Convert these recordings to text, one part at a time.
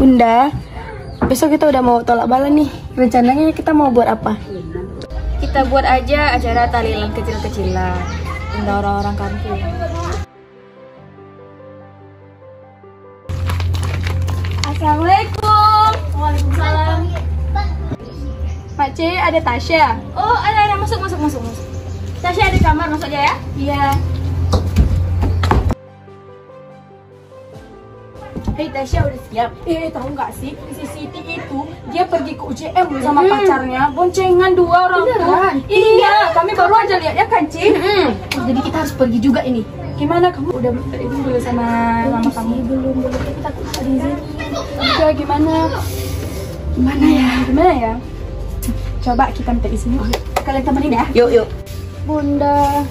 Bunda, besok kita udah mau tolak bala nih. Rencananya kita mau buat apa? Kita buat aja acara tahlilan kecil-kecilan, undang orang-orang kampung. Assalamualaikum. Waalaikumsalam. Makcik, ada Tasya. Oh, ada masuk. Tasya ada di kamar, masuk aja ya. Iya. Hei Tasya, udah siap? Tahu nggak sih, si Siti itu dia pergi ke UJM sama pacarnya, boncengan 2 orang tuh. Iya, kami baru aja lihat ya kan, Ci? Jadi kita harus pergi juga ini. Gimana kamu udah izin dulu sama mama kamu? Belum. Kita ada izin. Udah gimana ya? Coba kita minta izin. Kalian temenin ya. Yuk. Bunda.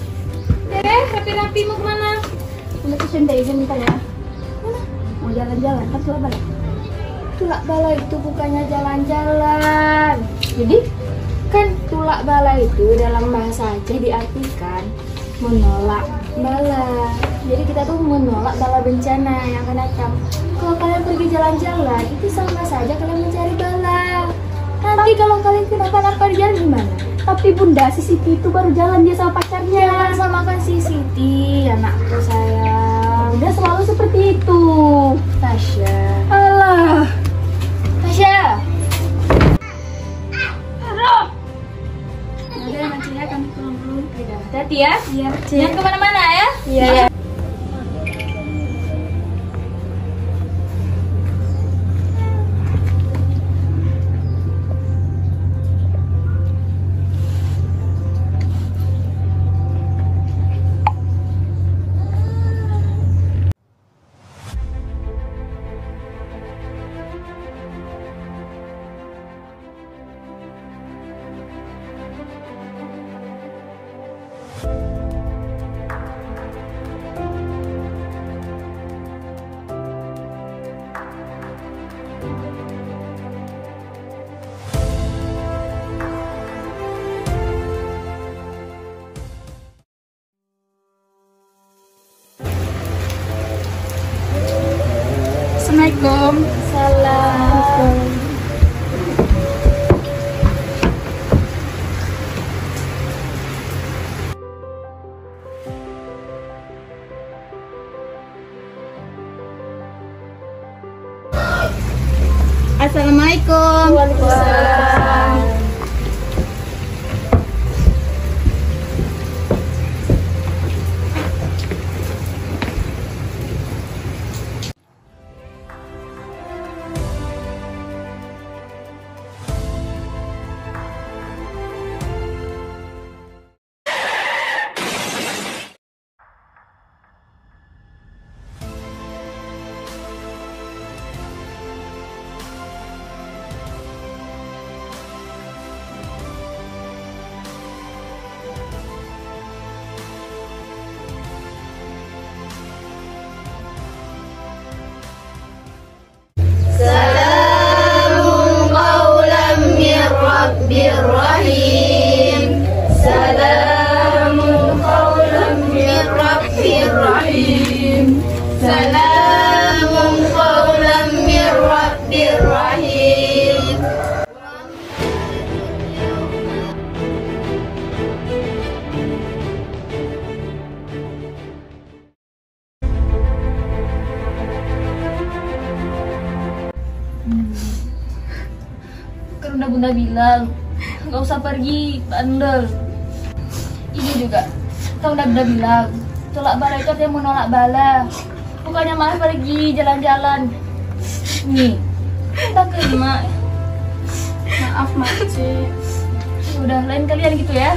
Rapi-rapi mau kemana? Bunda tuh minta izin minta ya. Mau jalan-jalan kan tulak bala. Tulak bala itu bukannya jalan-jalan. Jadi kan tulak bala itu dalam bahasa Aceh diartikan menolak bala. Jadi kita tuh menolak bala bencana yang akan datang. Kalau kalian pergi jalan-jalan itu sama saja kalian mencari bala. Nanti kalau kalian kenapa-napa di jalan gimana? Tapi Bunda, si Siti itu baru jalan dia sama pacarnya. Jangan samakan si Siti, anakku sayang. Dia selalu seperti itu. Tasya. Alah. Tasya. Rob. Udah nanti ya kami pulang dulu. Hati ya. Iya. Jangan kemana-mana ya. Iya. Assalamualaikum. Salam. Assalamualaikum. Waalaikumsalam. Bismillahirrahmanirrahim. Salamun qawlan min Rabbir Rahim. Salamun qawlan min Rabbir Rahim. Kan udah Bunda bilang nggak usah pergi, bandel. Ini juga, kan udah Bunda bilang tolak bala itu artinya menolak bala, bukannya malah pergi jalan-jalan. Nih, kita terima. Maaf, Makcik. Udah lain kalian gitu ya.